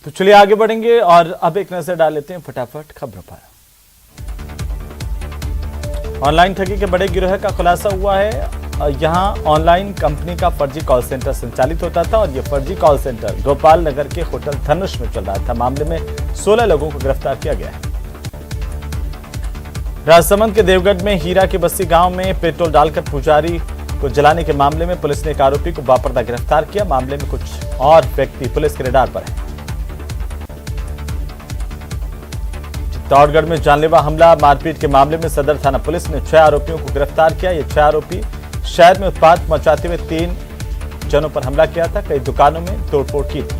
तो चलिए आगे बढ़ेंगे और अब एक नजर डाल लेते हैं फटाफट खबरों पर। ऑनलाइन ठगी के बड़े गिरोह का खुलासा हुआ है। यहां ऑनलाइन कंपनी का फर्जी कॉल सेंटर संचालित होता था और यह फर्जी कॉल सेंटर गोपाल नगर के होटल धनुष में चल रहा था। मामले में 16 लोगों को गिरफ्तार किया गया है। राजसमंद के देवगढ़ में हीरा की बस्ती गांव में पेट्रोल डालकर पुजारी को जलाने के मामले में पुलिस ने एक आरोपी को बापरदा गिरफ्तार किया। मामले में कुछ और व्यक्ति पुलिस के रडार पर हैं। चित्तौड़गढ़ में जानलेवा हमला मारपीट के मामले में सदर थाना पुलिस ने 6 आरोपियों को गिरफ्तार किया। ये 6 आरोपी शहर में उत्पात मचाते हुए 3 जनों पर हमला किया था। कई दुकानों में तोड़फोड़ की थी।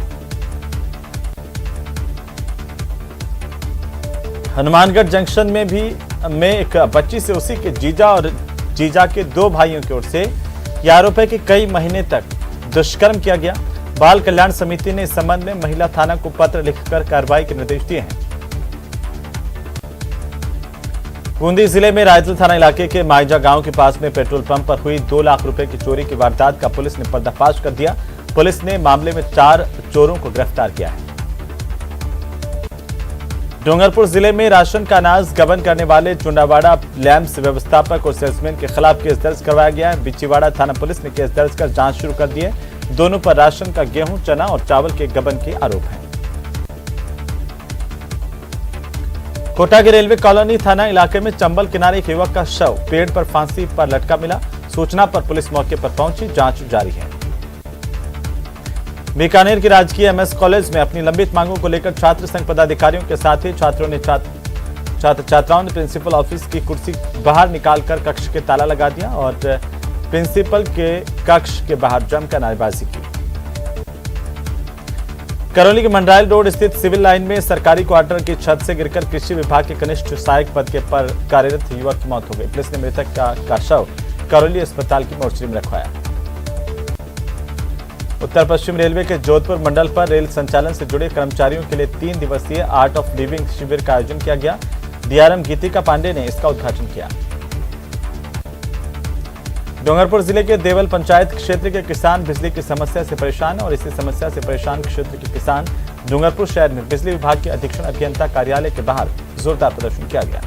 हनुमानगढ़ जंक्शन में एक बच्ची से उसी के जीजा और जीजा के 2 भाइयों की ओर से यह आरोप है कि कई महीने तक दुष्कर्म किया गया। बाल कल्याण समिति ने इस संबंध में महिला थाना को पत्र लिखकर कार्रवाई के निर्देश दिए हैं। बूंदी जिले में रायतल थाना इलाके के माइजा गांव के पास में पेट्रोल पंप पर हुई 2 लाख रुपए की चोरी की वारदात का पुलिस ने पर्दाफाश कर दिया। पुलिस ने मामले में 4 चोरों को गिरफ्तार किया है। डूंगरपुर जिले में राशन का अनाज गबन करने वाले चुंडावाड़ा लैंप्स व्यवस्थापक और सेल्समैन के खिलाफ केस दर्ज करवाया गया है। बिचीवाड़ा थाना पुलिस ने केस दर्ज कर जांच शुरू कर दी है। दोनों पर राशन का गेहूं, चना और चावल के गबन के आरोप हैं। कोटा के रेलवे कॉलोनी थाना इलाके में चंबल किनारे एक युवक का शव पेड़ पर फांसी पर लटका मिला। सूचना पर पुलिस मौके पर पहुंची, जांच जारी है। बीकानेर के राजकीय एमएस कॉलेज में अपनी लंबित मांगों को लेकर छात्र संघ पदाधिकारियों के साथ ही छात्राओं ने प्रिंसिपल ऑफिस की कुर्सी बाहर निकालकर कक्ष के ताला लगा दिया और प्रिंसिपल के कक्ष के बाहर जमकर नारेबाजी की। करौली के मंडरायल रोड स्थित सिविल लाइन में सरकारी क्वार्टर की छत से गिरकर कृषि विभाग के कनिष्ठ सहायक पद के पर कार्यरत युवक की मौत हो गई। पुलिस ने मृतक का शव करौली अस्पताल की मोर्चरी में रखवाया। उत्तर पश्चिम रेलवे के जोधपुर मंडल पर रेल संचालन से जुड़े कर्मचारियों के लिए 3 दिवसीय आर्ट ऑफ लिविंग शिविर का आयोजन किया गया। डीआरएम गीतिका पांडे ने इसका उद्घाटन किया। डूंगरपुर जिले के देवल पंचायत क्षेत्र के किसान बिजली की समस्या से परेशान और इसी समस्या से परेशान क्षेत्र के किसान डूंगरपुर शहर में बिजली विभाग के अधीक्षण अभियंता कार्यालय के बाहर जोरदार प्रदर्शन किया गया।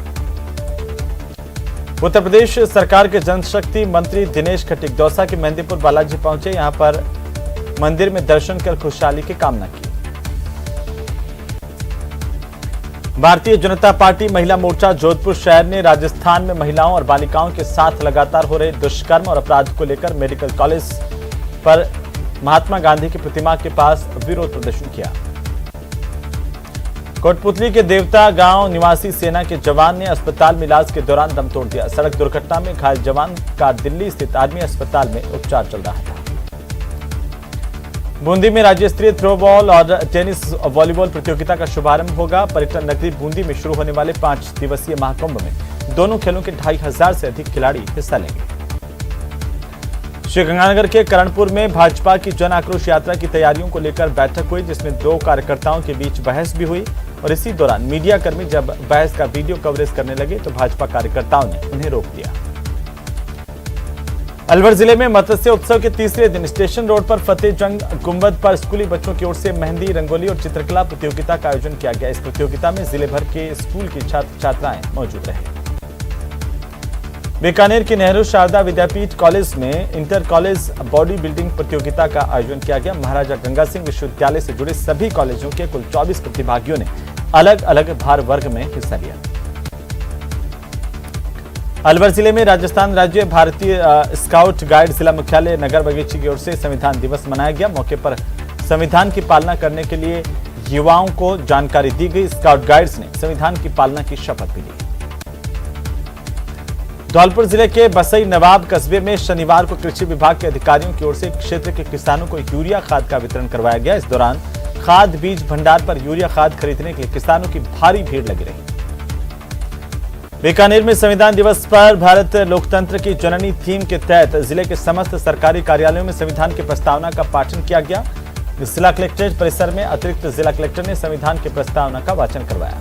उत्तर प्रदेश सरकार के जनशक्ति मंत्री दिनेश खटीक दौसा के मेहंदीपुर बालाजी पहुंचे। यहां पर मंदिर में दर्शन कर खुशहाली की कामना की। भारतीय जनता पार्टी महिला मोर्चा जोधपुर शहर ने राजस्थान में महिलाओं और बालिकाओं के साथ लगातार हो रहे दुष्कर्म और अपराध को लेकर मेडिकल कॉलेज पर महात्मा गांधी की प्रतिमा के पास विरोध प्रदर्शन किया। कोटपुतली के देवता गांव निवासी सेना के जवान ने अस्पताल में इलाज के दौरान दम तोड़ दिया। सड़क दुर्घटना में घायल जवान का दिल्ली स्थित आर्मी अस्पताल में उपचार चल रहा था। बूंदी में राज्य स्तरीय थ्रोबॉल और टेनिस वॉलीबॉल प्रतियोगिता का शुभारंभ होगा। पर्यटन नगरी बूंदी में शुरू होने वाले 5 दिवसीय महाकुंभ में दोनों खेलों के 2500 से अधिक खिलाड़ी हिस्सा लेंगे। श्रीगंगानगर के करणपुर में भाजपा की जन आक्रोश यात्रा की तैयारियों को लेकर बैठक हुई, जिसमें 2 कार्यकर्ताओं के बीच बहस भी हुई और इसी दौरान मीडिया कर्मी जब बहस का वीडियो कवरेज करने लगे तो भाजपा कार्यकर्ताओं ने उन्हें रोक दिया। अलवर जिले में मत्स्य उत्सव के तीसरे दिन स्टेशन रोड पर फतेह जंग गुंबद पर स्कूली बच्चों की ओर से मेहंदी, रंगोली और चित्रकला प्रतियोगिता का आयोजन किया गया। इस प्रतियोगिता में जिले भर के स्कूल की छात्र छात्राएं मौजूद रहे। बीकानेर के नेहरू शारदा विद्यापीठ कॉलेज में इंटर कॉलेज बॉडी बिल्डिंग प्रतियोगिता का आयोजन किया गया। महाराजा गंगा सिंह विश्वविद्यालय से जुड़े सभी कॉलेजों के कुल 24 प्रतिभागियों ने अलग अलग भार वर्ग में हिस्सा लिया। अलवर जिले में राजस्थान राज्य भारतीय स्काउट गाइड जिला मुख्यालय नगर बगीची की ओर से संविधान दिवस मनाया गया। मौके पर संविधान की पालना करने के लिए युवाओं को जानकारी दी गई। स्काउट गाइड्स ने संविधान की पालना की शपथ भी ली। धौलपुर जिले के बसई नवाब कस्बे में शनिवार को कृषि विभाग के अधिकारियों की ओर से क्षेत्र के किसानों को यूरिया खाद का वितरण करवाया गया। इस दौरान खाद बीज भंडार पर यूरिया खाद खरीदने के लिए किसानों की भारी भीड़ लगी रही। बीकानेर में संविधान दिवस पर भारत लोकतंत्र की जननी थीम के तहत जिले के समस्त सरकारी कार्यालयों में संविधान की प्रस्तावना का पाठन किया गया। जिला कलेक्ट्रेट परिसर में अतिरिक्त जिला कलेक्टर ने संविधान की प्रस्तावना का वाचन करवाया।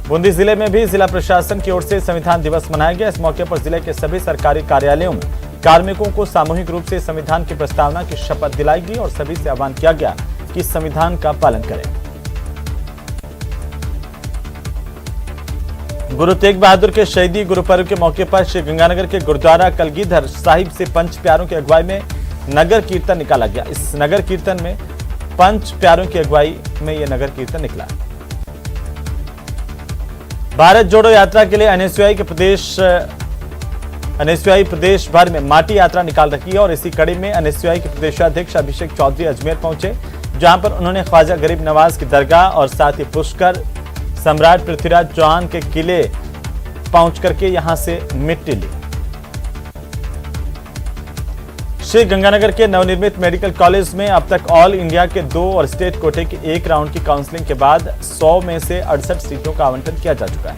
बूंदी जिले में भी जिला प्रशासन की ओर से संविधान दिवस मनाया गया। इस मौके पर जिले के सभी सरकारी कार्यालयों में कार्मिकों को सामूहिक रूप से संविधान की प्रस्तावना की शपथ दिलाई गई और सभी से आह्वान किया गया कि संविधान का पालन करें। गुरु तेग बहादुर के शहीदी गुरुपर्व के मौके पर श्री गंगानगर के गुरुद्वारा कलगीधर साहिब से पंच प्यारों की अगुवाई में नगर कीर्तन निकाला गया। इस नगर कीर्तन में पंच प्यारों की अगुवाई में यह नगर कीर्तन निकला। भारत जोड़ो यात्रा के लिए एनएसयूआई प्रदेश भर में माटी यात्रा निकाल रही है और इसी कड़ी में एनएसयूआई के प्रदेशाध्यक्ष अभिषेक चौधरी अजमेर पहुंचे, जहां पर उन्होंने ख्वाजा गरीब नवाज की दरगाह और साथ ही पुष्कर सम्राट पृथ्वीराज चौहान के किले पहुंच करके यहां से मिट्टी ली। श्री गंगानगर के नवनिर्मित मेडिकल कॉलेज में अब तक ऑल इंडिया के 2 और स्टेट कोटे के 1 राउंड की काउंसलिंग के बाद 100 में से 68 सीटों का आवंटन किया जा चुका है।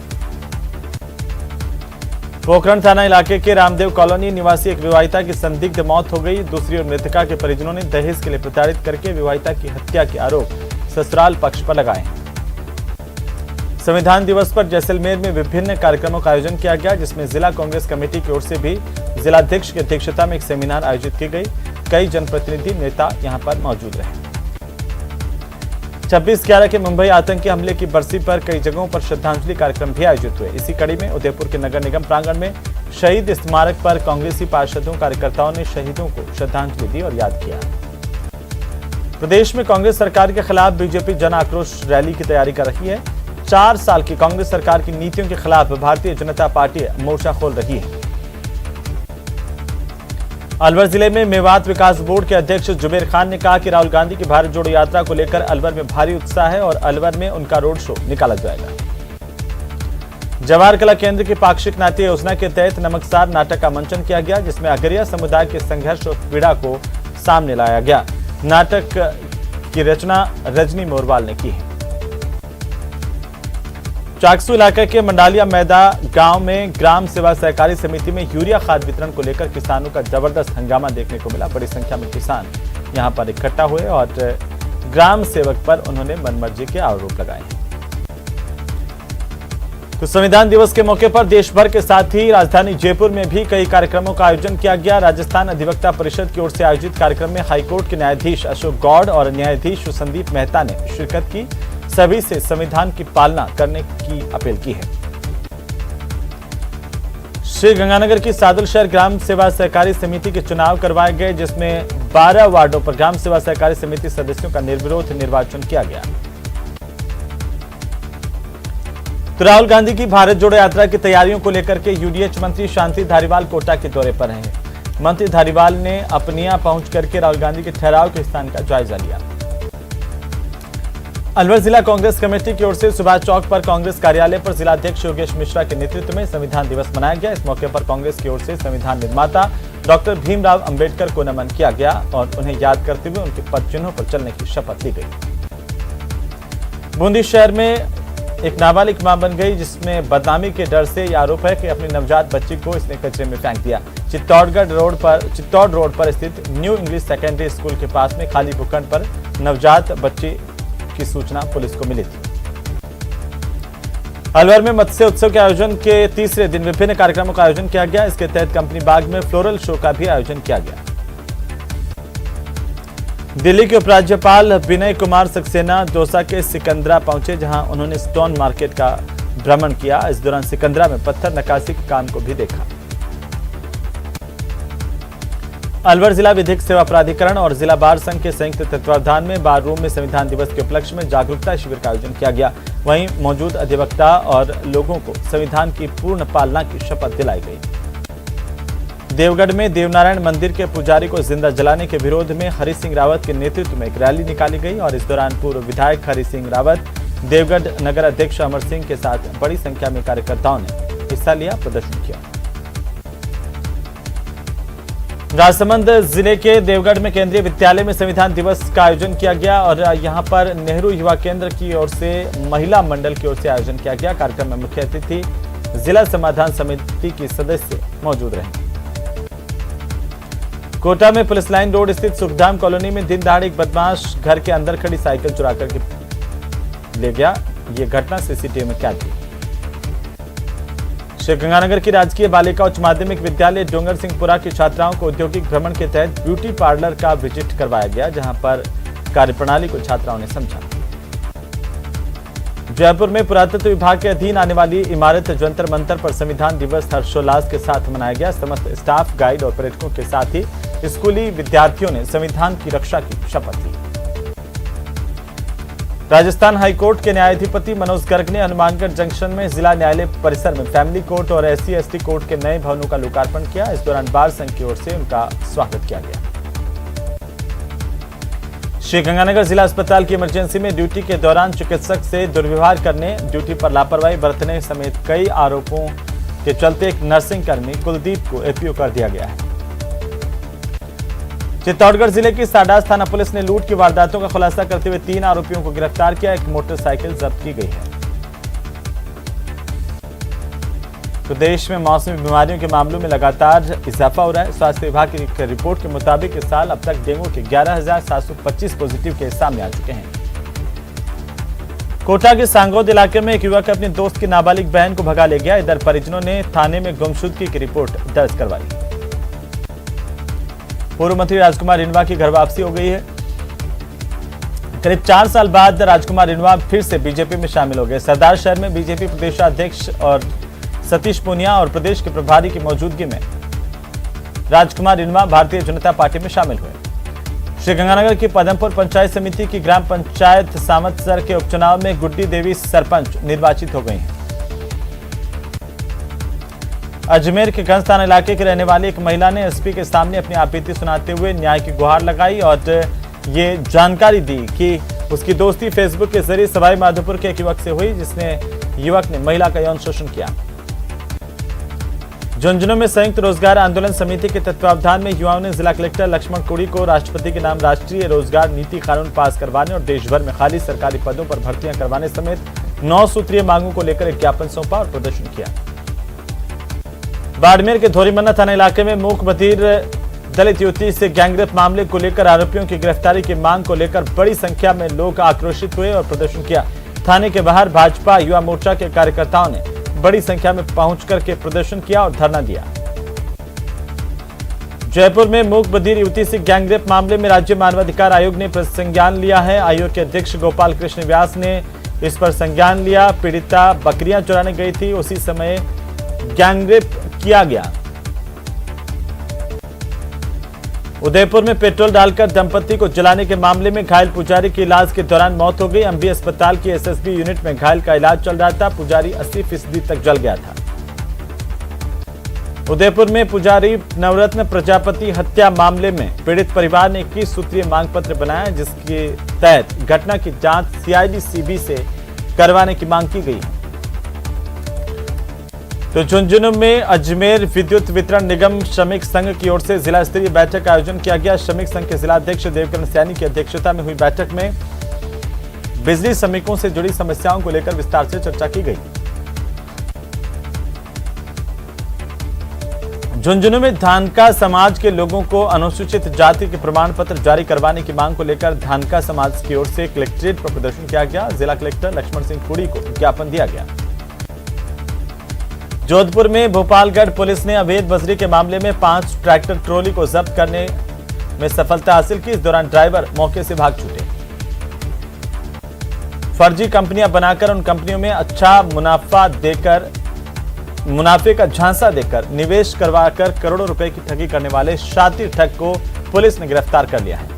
पोखरण थाना इलाके के रामदेव कॉलोनी निवासी एक विवाहिता की संदिग्ध मौत हो गई। दूसरी ओर मृतका के परिजनों ने दहेज के लिए प्रताड़ित करके विवाहिता की हत्या के आरोप ससुराल पक्ष पर लगाए हैं। संविधान दिवस पर जैसलमेर में विभिन्न कार्यक्रमों का आयोजन किया गया, जिसमें जिला कांग्रेस कमेटी की ओर से भी जिलाध्यक्ष की अध्यक्षता में एक सेमिनार आयोजित की गई। कई जनप्रतिनिधि नेता यहां पर मौजूद रहे। 26/11 के मुंबई आतंकी हमले की बरसी पर कई जगहों पर श्रद्धांजलि कार्यक्रम भी आयोजित हुए। इसी कड़ी में उदयपुर के नगर निगम प्रांगण में शहीद स्मारक पर कांग्रेसी पार्षदों कार्यकर्ताओं ने शहीदों को श्रद्धांजलि दी और याद किया। प्रदेश में कांग्रेस सरकार के खिलाफ बीजेपी जन आक्रोश रैली की तैयारी कर रही है। 4 साल की कांग्रेस सरकार की नीतियों के खिलाफ भारतीय जनता पार्टी मोर्चा खोल रही है। अलवर जिले में मेवात विकास बोर्ड के अध्यक्ष जुबेर खान ने कहा कि राहुल गांधी की भारत जोड़ो यात्रा को लेकर अलवर में भारी उत्साह है और अलवर में उनका रोड शो निकाला जाएगा। जवाहर कला केंद्र की पाक्षिक नाट्य योजना के तहत नमकसार नाटक का मंचन किया गया, जिसमें अगरिया समुदाय के संघर्ष और पीड़ा को सामने लाया गया। नाटक की रचना रजनी मोरवाल ने की है। चाकसू इलाके के मंडालिया मैदा गांव में ग्राम सेवा सहकारी समिति में यूरिया खाद वितरण को लेकर किसानों का जबरदस्त हंगामा देखने को मिला। बड़ी संख्या में किसान यहां पर इकट्ठा हुए और ग्राम सेवक पर उन्होंने मनमर्जी के आरोप लगाए। तो संविधान दिवस के मौके पर देश भर के साथ ही राजधानी जयपुर में भी कई कार्यक्रमों का आयोजन किया गया। राजस्थान अधिवक्ता परिषद की ओर से आयोजित कार्यक्रम में हाईकोर्ट के न्यायाधीश अशोक गौड़ और न्यायाधीश संदीप मेहता ने शिरकत की। सभी से संविधान की पालना करने की अपील की है। श्री गंगानगर की सादुलशहर ग्राम सेवा सहकारी समिति के चुनाव करवाए गए, जिसमें 12 वार्डों पर ग्राम सेवा सहकारी समिति सदस्यों का निर्विरोध निर्वाचन किया गया। तो राहुल गांधी की भारत जोड़ो यात्रा की तैयारियों को लेकर के यूडीएच मंत्री शांति धारीवाल कोटा के दौरे पर हैं। मंत्री धारीवाल ने अपनिया पहुंच करके राहुल गांधी के ठहराव के स्थान का जायजा लिया। अलवर जिला कांग्रेस कमेटी की ओर से सुभाष चौक पर कांग्रेस कार्यालय पर जिलाध्यक्ष योगेश मिश्रा के नेतृत्व में संविधान दिवस मनाया गया। इस मौके पर कांग्रेस की ओर से संविधान निर्माता डॉक्टर भीमराव अंबेडकर को नमन किया गया और उन्हें याद करते हुए उनके पद चिन्हों पर चलने की शपथ ली गई। बूंदी शहर में एक नाबालिग मां बन गई, जिसमें बदनामी के डर से यह आरोप है कि अपनी नवजात बच्ची को इसने कचरे में फेंक दिया। चित्तौड़ रोड पर स्थित न्यू इंग्लिश सेकेंडरी स्कूल के पास में खाली भूखंड पर नवजात बच्ची की सूचना पुलिस को मिली थी। अलवर में मत्स्य उत्सव के आयोजन के तीसरे दिन विभिन्न कार्यक्रमों का आयोजन किया गया। इसके तहत कंपनी बाग में फ्लोरल शो का भी आयोजन किया गया। दिल्ली के उपराज्यपाल विनय कुमार सक्सेना दौसा के सिकंदरा पहुंचे, जहां उन्होंने स्टोन मार्केट का भ्रमण किया। इस दौरान सिकंदरा में पत्थर नक्काशी के काम को भी देखा। अलवर जिला विधिक सेवा प्राधिकरण और जिला बार संघ के संयुक्त तत्वावधान में बार रूम में संविधान दिवस के उपलक्ष्य में जागरूकता शिविर का आयोजन किया गया। वहीं मौजूद अधिवक्ता और लोगों को संविधान की पूर्ण पालना की शपथ दिलाई गई। देवगढ़ में देवनारायण मंदिर के पुजारी को जिंदा जलाने के विरोध में हरि सिंह रावत के नेतृत्व में एक रैली निकाली गई और इस दौरान पूर्व विधायक हरि सिंह रावत, देवगढ़ नगर अध्यक्ष अमर सिंह के साथ बड़ी संख्या में कार्यकर्ताओं ने हिस्सा लिया, प्रदर्शन किया। राजसमंद जिले के देवगढ़ में केंद्रीय विद्यालय में संविधान दिवस का आयोजन किया गया और यहां पर नेहरू युवा केंद्र की ओर से महिला मंडल की ओर से आयोजन किया गया। कार्यक्रम में मुख्य अतिथि जिला समाधान समिति की सदस्य मौजूद रहे। कोटा में पुलिस लाइन रोड स्थित सुखधाम कॉलोनी में दिन दहाड़े एक बदमाश घर के अंदर खड़ी साइकिल चुरा करके ले गया। ये घटना सीसीटीवी में कैद थी। श्री गंगानगर की राजकीय बालिका उच्च माध्यमिक विद्यालय डोंगर सिंहपुरा की छात्राओं को औद्योगिक भ्रमण के तहत ब्यूटी पार्लर का विजिट करवाया गया, जहां पर कार्यप्रणाली को छात्राओं ने समझा। जयपुर में पुरातत्व विभाग के अधीन आने वाली इमारत जंतर मंतर पर संविधान दिवस हर्षोल्लास के साथ मनाया गया। समस्त स्टाफ, गाइड और पर्यटकों के साथ ही स्कूली विद्यार्थियों ने संविधान की रक्षा की शपथ ली। राजस्थान हाईकोर्ट के न्यायाधिपति मनोज गर्ग ने हनुमानगढ़ जंक्शन में जिला न्यायालय परिसर में फैमिली कोर्ट और SC/ST कोर्ट के नए भवनों का लोकार्पण किया। इस दौरान बार संघ की ओर से उनका स्वागत किया गया। श्रीगंगानगर जिला अस्पताल की इमरजेंसी में ड्यूटी के दौरान चिकित्सक से दुर्व्यवहार करने, ड्यूटी पर लापरवाही बरतने समेत कई आरोपों के चलते एक नर्सिंग कर्मी कुलदीप को APO कर दिया गया है। चित्तौड़गढ़ जिले की साडास थाना पुलिस ने लूट की वारदातों का खुलासा करते हुए 3 आरोपियों को गिरफ्तार किया। एक मोटरसाइकिल जब्त की गई है। प्रदेश में मौसमी बीमारियों के मामलों में लगातार इजाफा हो रहा है। स्वास्थ्य विभाग की एक रिपोर्ट के मुताबिक इस साल अब तक डेंगू के 11,725 पॉजिटिव केस सामने आ चुके हैं। कोटा के सांगोद इलाके में एक युवक अपने दोस्त की नाबालिग बहन को भगा ले गया। इधर परिजनों ने थाने में गुमशुदगी की रिपोर्ट दर्ज करवाई। पूर्व मंत्री राजकुमार रिनवा की घर वापसी हो गई है। करीब 4 साल बाद राजकुमार रिनवा फिर से बीजेपी में शामिल हो गए। सरदार शहर में बीजेपी प्रदेशाध्यक्ष और सतीश पूनिया और प्रदेश के प्रभारी की मौजूदगी में राजकुमार रिनवा भारतीय जनता पार्टी में शामिल हुए। श्रीगंगानगर की पदमपुर पंचायत समिति की ग्राम पंचायत सामतसर के उपचुनाव में गुड्डी देवी सरपंच निर्वाचित हो गई हैं। अजमेर के गंज थाना इलाके के रहने वाली एक महिला ने SP के सामने अपनी आपत्ति सुनाते हुए न्याय की गुहार लगाई और ये जानकारी दी कि उसकी दोस्ती फेसबुक के जरिए सवाई माधोपुर के एक युवक से हुई, जिसने युवक ने महिला का यौन शोषण किया। झुंझुनू में संयुक्त रोजगार आंदोलन समिति के तत्वावधान में युवाओं ने जिला कलेक्टर लक्ष्मण कोड़ी को राष्ट्रपति के नाम राष्ट्रीय रोजगार नीति कानून पास करवाने और देश भर में खाली सरकारी पदों पर भर्तियां करवाने समेत 9 सूत्रीय मांगों को लेकर एक ज्ञापन सौंपा और प्रदर्शन किया। बाड़मेर के धोरीमन्ना थाना इलाके में मूक बधिर दलित युवती से गैंगरेप मामले को लेकर आरोपियों की गिरफ्तारी की मांग को लेकर बड़ी संख्या में लोग आक्रोशित हुए और प्रदर्शन किया। थाने के बाहर भाजपा युवा मोर्चा के कार्यकर्ताओं ने बड़ी संख्या में पहुंचकर के प्रदर्शन किया और धरना दिया। जयपुर में मूक बधिर युवती से गैंगरेप मामले में राज्य मानवाधिकार आयोग ने संज्ञान लिया है। आयोग के अध्यक्ष गोपाल कृष्ण व्यास ने इस पर संज्ञान लिया। पीड़िता बकरियां चुराने गई थी, उसी समय गैंगरेप किया गया। उदयपुर में पेट्रोल डालकर दंपति को जलाने के मामले में घायल पुजारी की इलाज के दौरान मौत हो गई। MB अस्पताल की SSB यूनिट में घायल का इलाज चल रहा था। पुजारी 80% तक जल गया था। उदयपुर में पुजारी नवरत्न प्रजापति हत्या मामले में पीड़ित परिवार ने 21 सूत्रीय मांग पत्र बनाया, जिसके तहत घटना की जांच CID CB से करवाने की मांग की गई। तो झुंझुनू में अजमेर विद्युत वितरण निगम श्रमिक संघ की ओर से जिला स्तरीय बैठक का आयोजन किया गया। श्रमिक संघ के जिलाध्यक्ष देवकरण सैनी की अध्यक्षता में हुई बैठक में बिजली श्रमिकों से जुड़ी समस्याओं को लेकर विस्तार से चर्चा की गई। झुंझुनू में धानका समाज के लोगों को अनुसूचित जाति के प्रमाण पत्र जारी करवाने की मांग को लेकर धानका समाज की ओर से कलेक्ट्रेट पर प्रदर्शन किया गया। जिला कलेक्टर लक्ष्मण सिंह कुड़ी को ज्ञापन दिया गया। जोधपुर में भोपालगढ़ पुलिस ने अवैध बजरी के मामले में 5 ट्रैक्टर ट्रॉली को जब्त करने में सफलता हासिल की। इस दौरान ड्राइवर मौके से भाग छूटे। फर्जी कंपनियां बनाकर उन कंपनियों में अच्छा मुनाफे का झांसा देकर निवेश करवाकर करोड़ों रुपए की ठगी करने वाले शातिर ठग को पुलिस ने गिरफ्तार कर लिया है।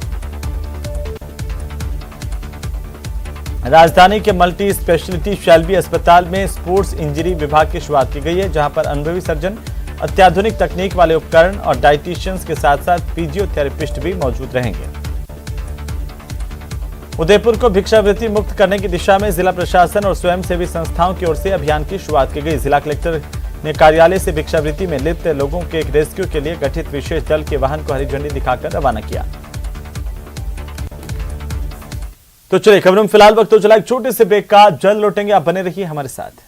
राजधानी के मल्टी स्पेशलिटी शैल्बी अस्पताल में स्पोर्ट्स इंजरी विभाग की शुरुआत की गई है, जहां पर अनुभवी सर्जन, अत्याधुनिक तकनीक वाले उपकरण और डाइटिशियंस के साथ साथ फिजियोथेरेपिस्ट भी मौजूद रहेंगे। उदयपुर को भिक्षावृत्ति मुक्त करने की दिशा में जिला प्रशासन और स्वयंसेवी संस्थाओं की ओर से अभियान की शुरुआत की गई। जिला कलेक्टर ने कार्यालय से भिक्षावृत्ति में लिप्त लोगों के एक रेस्क्यू के लिए गठित विशेष दल के वाहन को हरी झंडी दिखाकर रवाना किया। तो चलिए खबरों में फिलहाल वक्त तो चला एक छोटे से ब्रेक का, जल्द लौटेंगे, आप बने रहिए हमारे साथ।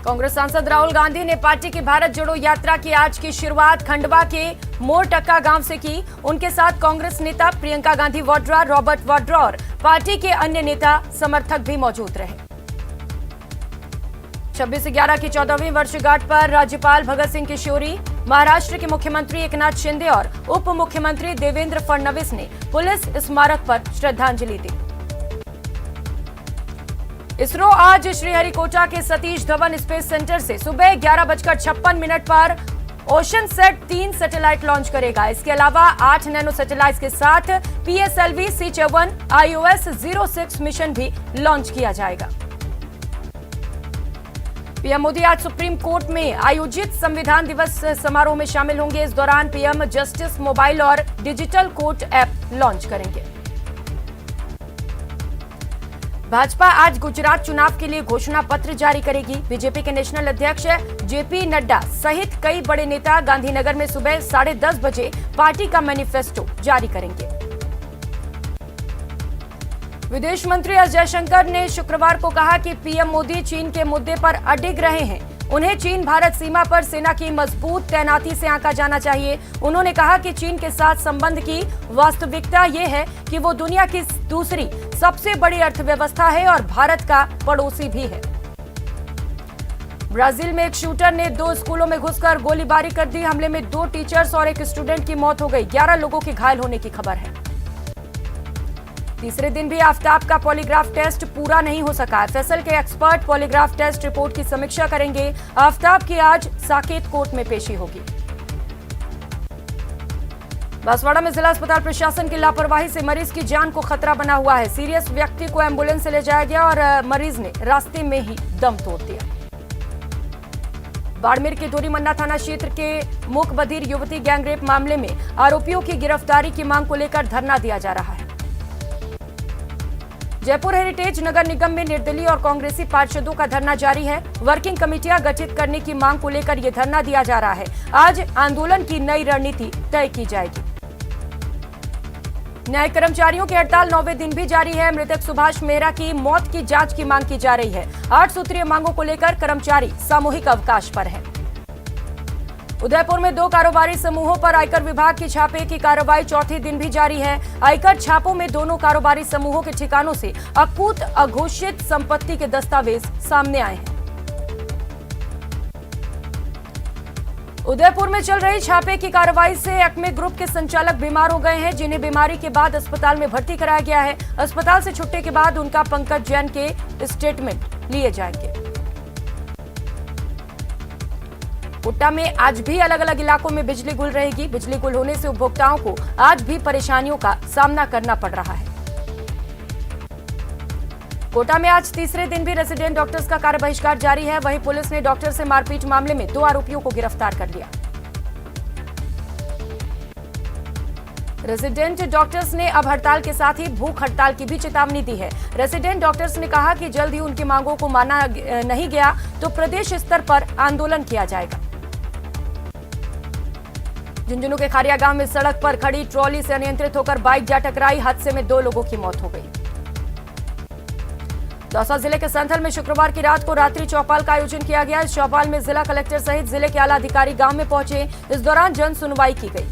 कांग्रेस सांसद राहुल गांधी ने पार्टी की भारत जोड़ो यात्रा की आज की शुरुआत खंडवा के मोरटक्का गांव से की। उनके साथ कांग्रेस नेता प्रियंका गांधी वाड्रा, रॉबर्ट वाड्रा और पार्टी के अन्य नेता समर्थक भी मौजूद रहे। 26/11 की 14वीं वर्षगांठ पर राज्यपाल भगत सिंह किशोरी, महाराष्ट्र के मुख्यमंत्री एकनाथ शिंदे और उप मुख्यमंत्री देवेंद्र फडणवीस ने पुलिस स्मारक पर श्रद्धांजलि दी। इसरो आज श्रीहरिकोटा के सतीश धवन स्पेस सेंटर से सुबह 11:56 पर ओशनसेट 3 सैटेलाइट लॉन्च करेगा। इसके अलावा 8 नैनो सैटेलाइट के साथ PSLV C-1 IOS-06 मिशन भी लॉन्च किया जाएगा। पीएम मोदी आज सुप्रीम कोर्ट में आयोजित संविधान दिवस समारोह में शामिल होंगे। इस दौरान पीएम जस्टिस मोबाइल और डिजिटल कोर्ट ऐप लॉन्च करेंगे। भाजपा आज गुजरात चुनाव के लिए घोषणा पत्र जारी करेगी। बीजेपी के नेशनल अध्यक्ष JP नड्डा सहित कई बड़े नेता गांधीनगर में सुबह 10:30 बजे पार्टी का मैनिफेस्टो जारी करेंगे। विदेश मंत्री एस जयशंकर ने शुक्रवार को कहा कि पीएम मोदी चीन के मुद्दे पर अडिग रहे हैं। उन्हें चीन भारत सीमा पर सेना की मजबूत तैनाती से आंका जाना चाहिए। उन्होंने कहा कि चीन के साथ संबंध की वास्तविकता ये है कि वो दुनिया की दूसरी सबसे बड़ी अर्थव्यवस्था है और भारत का पड़ोसी भी है। ब्राजील में एक शूटर ने 2 स्कूलों में घुसकर गोलीबारी कर दी। हमले में 2 टीचर्स और एक स्टूडेंट की मौत हो गई। 11 लोगों के घायल होने की खबर है। तीसरे दिन भी आफ्ताब का पॉलीग्राफ टेस्ट पूरा नहीं हो सका। फैसल के एक्सपर्ट पॉलीग्राफ टेस्ट रिपोर्ट की समीक्षा करेंगे। आफ्ताब की आज साकेत कोर्ट में पेशी होगी। बांसवाड़ा में जिला अस्पताल प्रशासन की लापरवाही से मरीज की जान को खतरा बना हुआ है। सीरियस व्यक्ति को एम्बुलेंस से ले जाया गया और मरीज ने रास्ते में ही दम तोड़ दिया। बाड़मेर के डोरीमन्ना थाना क्षेत्र के मूक बधिर युवती गैंगरेप मामले में आरोपियों की गिरफ्तारी की मांग को लेकर धरना दिया जा रहा है। जयपुर हेरिटेज नगर निगम में निर्दलीय और कांग्रेसी पार्षदों का धरना जारी है। वर्किंग कमेटियां गठित करने की मांग को लेकर यह धरना दिया जा रहा है। आज आंदोलन की नई रणनीति तय की जाएगी। न्याय कर्मचारियों की हड़ताल 9वें दिन भी जारी है। मृतक सुभाष मेहरा की मौत की जांच की मांग की जा रही है। 8 सूत्रीय मांगों को लेकर कर्मचारी सामूहिक अवकाश पर है। उदयपुर में 2 कारोबारी समूहों पर आयकर विभाग की छापे की कार्रवाई 4थे दिन भी जारी है। आयकर छापों में दोनों कारोबारी समूहों के ठिकानों से अकूत अघोषित संपत्ति के दस्तावेज सामने आए हैं। उदयपुर में चल रही छापे की कार्रवाई से एक्मे ग्रुप के संचालक बीमार हो गए हैं, जिन्हें बीमारी के बाद अस्पताल में भर्ती कराया गया है। अस्पताल से छुट्टी के बाद उनका पंकज जैन के स्टेटमेंट लिए जाएंगे। कुट्टा में आज भी अलग अलग इलाकों में बिजली गुल रहेगी। बिजली गुल होने से उपभोक्ताओं को आज भी परेशानियों का सामना करना पड़ रहा है। कोटा में आज तीसरे दिन भी रेजिडेंट डॉक्टर्स का कार्य बहिष्कार जारी है। वहीं पुलिस ने डॉक्टर से मारपीट मामले में 2 आरोपियों को गिरफ्तार कर लिया। रेजिडेंट डॉक्टर्स ने अब हड़ताल के साथ ही भूख हड़ताल की भी चेतावनी दी है। रेजिडेंट डॉक्टर्स ने कहा कि जल्द ही उनकी मांगों को माना नहीं गया तो प्रदेश स्तर पर आंदोलन किया जाएगा। झुंझुनू के खारिया गांव में सड़क पर खड़ी ट्रॉली से अनियंत्रित होकर बाइक जा टकराई। हादसे में 2 लोगों की मौत हो गई। दौसा जिले के संथल में शुक्रवार की रात को रात्रि चौपाल का आयोजन किया गया। इस चौपाल में जिला कलेक्टर सहित जिले के आला अधिकारी गांव में पहुंचे। इस दौरान जन सुनवाई की गई।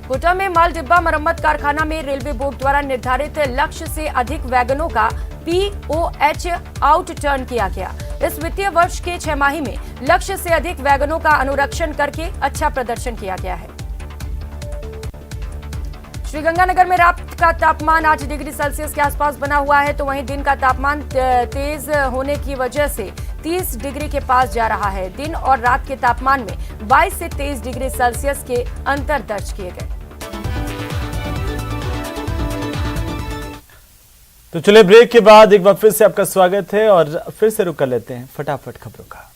कोटा में माल डिब्बा मरम्मत कारखाना में रेलवे बोर्ड द्वारा निर्धारित लक्ष्य से अधिक वैगनों का POH आउट टर्न किया गया। इस वित्तीय वर्ष के 6 माही में लक्ष्य से अधिक वैगनों का अनुरक्षण करके अच्छा प्रदर्शन किया गया है। श्रीगंगानगर में रात का तापमान 8 डिग्री सेल्सियस के आसपास बना हुआ है, तो वहीं दिन का तापमान तेज होने की वजह से 30 डिग्री के पास जा रहा है। दिन और रात के तापमान में 22 से 23 डिग्री सेल्सियस के अंतर दर्ज किए गए। तो चलिए ब्रेक के बाद एक बार फिर से आपका स्वागत है और फिर से रुक कर लेते हैं फटाफट खबरों का।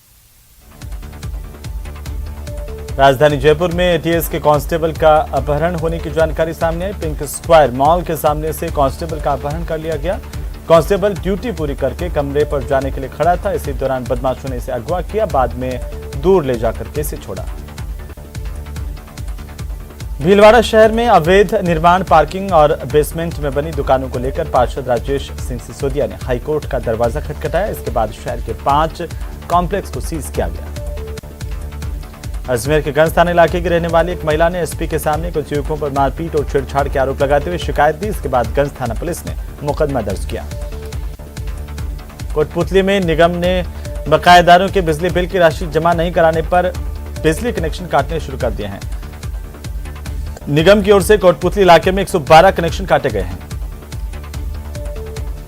राजधानी जयपुर में ATS के कांस्टेबल का अपहरण होने की जानकारी सामने आई। पिंक स्क्वायर मॉल के सामने से कांस्टेबल का अपहरण कर लिया गया। कांस्टेबल ड्यूटी पूरी करके कमरे पर जाने के लिए खड़ा था। इसी दौरान बदमाशों ने इसे अगवा किया, बाद में दूर ले जाकर के इसे छोड़ा। भीलवाड़ा शहर में अवैध निर्माण, पार्किंग और बेसमेंट में बनी दुकानों को लेकर पार्षद राजेश सिंह सिसोदिया ने हाईकोर्ट का दरवाजा खटखटाया। इसके बाद शहर के 5 कॉम्प्लेक्स को सीज किया गया। अजमेर के गंज थाना इलाके की रहने वाली एक महिला ने एसपी के सामने कुछ युवकों पर मारपीट और छेड़छाड़ के आरोप लगाते हुए शिकायत दी। इसके बाद गंज थाना पुलिस ने मुकदमा दर्ज किया। कोटपुतली में निगम ने बकायेदारों के बिजली बिल की राशि जमा नहीं कराने पर बिजली कनेक्शन काटने शुरू कर दिए हैं। निगम की ओर से कोटपुतली इलाके में 112 कनेक्शन काटे गए हैं।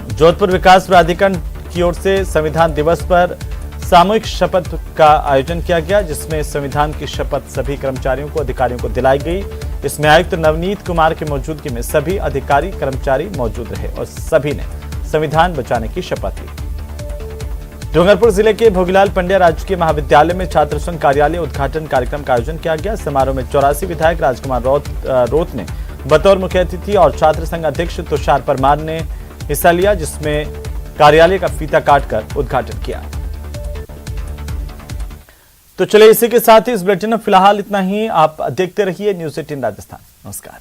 जोधपुर विकास प्राधिकरण की ओर से संविधान दिवस पर सामूहिक शपथ का आयोजन किया गया, जिसमें संविधान की शपथ सभी कर्मचारियों को अधिकारियों को दिलाई गई। इसमें आयुक्त नवनीत कुमार की मौजूदगी में सभी अधिकारी कर्मचारी मौजूद रहे और सभी ने संविधान बचाने की शपथ ली। डूंगरपुर जिले के भोगीलाल पंड्या राजकीय महाविद्यालय में छात्र संघ कार्यालय उद्घाटन कार्यक्रम का आयोजन किया गया। समारोह में 84 विधायक राजकुमार रोत ने बतौर मुख्य अतिथि और छात्र संघ अध्यक्ष तुषार परमार ने हिस्सा लिया, जिसमें कार्यालय का फीता काटकर उद्घाटन किया। तो चलिए इसी के साथ ही इस बुलेटिन में फिलहाल इतना ही। आप देखते रहिए न्यूज़ 18 राजस्थान। नमस्कार।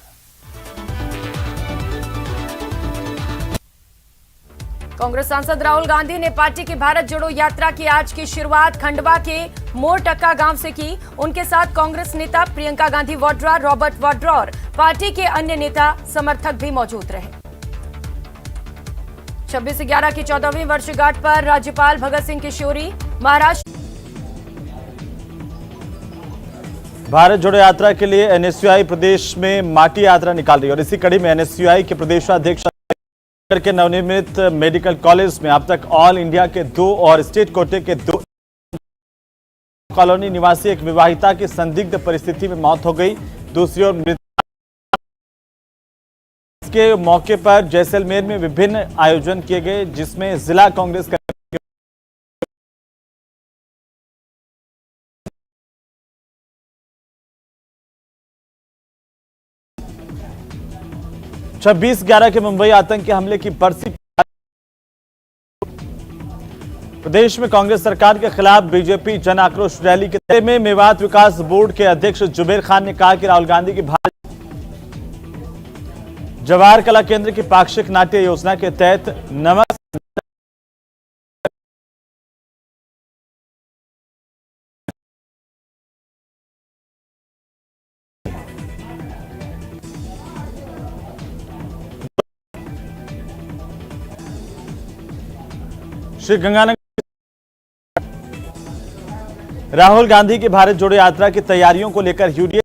कांग्रेस सांसद राहुल गांधी ने पार्टी की भारत जोड़ो यात्रा की आज की शुरुआत खंडवा के मोरटक्का गांव से की। उनके साथ कांग्रेस नेता प्रियंका गांधी वाड्रा, रॉबर्ट वाड्रा और पार्टी के अन्य नेता समर्थक भी मौजूद रहे। 26/11 की 14वीं वर्षगांठ पर राज्यपाल भगत सिंह किशोरी महाराष्ट्र। भारत जोड़ो यात्रा के लिए एनएसयूआई प्रदेश में माटी यात्रा निकाल रही है और इसी कड़ी में एनएसयूआई के प्रदेशाध्यक्ष के नवनिर्मित मेडिकल कॉलेज में अब तक ऑल इंडिया के 2 और स्टेट कोटे के 2 कॉलोनी निवासी एक विवाहिता की संदिग्ध परिस्थिति में मौत हो गई। दूसरी ओर मृत के मौके पर जैसलमेर में विभिन्न आयोजन किए गए, जिसमें जिला कांग्रेस का 26/11 के मुंबई आतंकी हमले की बरसी। प्रदेश में कांग्रेस सरकार के खिलाफ बीजेपी जन आक्रोश रैली के तहत में मेवात विकास बोर्ड के अध्यक्ष जुबेर खान ने कहा कि राहुल गांधी की जवाहर कला केंद्र की पाक्षिक नाट्य योजना के तहत नमक श्री गंगानगर राहुल गांधी की भारत जोड़ो यात्रा की तैयारियों को लेकर यूडीएफ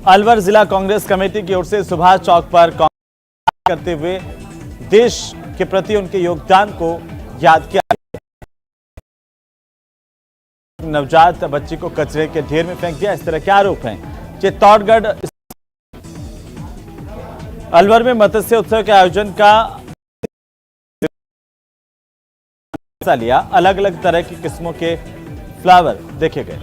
अलवर जिला कांग्रेस कमेटी की ओर से सुभाष चौक पर कांग्रेस करते हुए देश के प्रति उनके योगदान को याद किया। नवजात बच्ची को कचरे के ढेर में फेंक दिया, इस तरह के आरोप हैं। चित्तौड़गढ़ अलवर में मत्स्य उत्सव के आयोजन का लिया। अलग अलग तरह की किस्मों के फ्लावर देखे गए।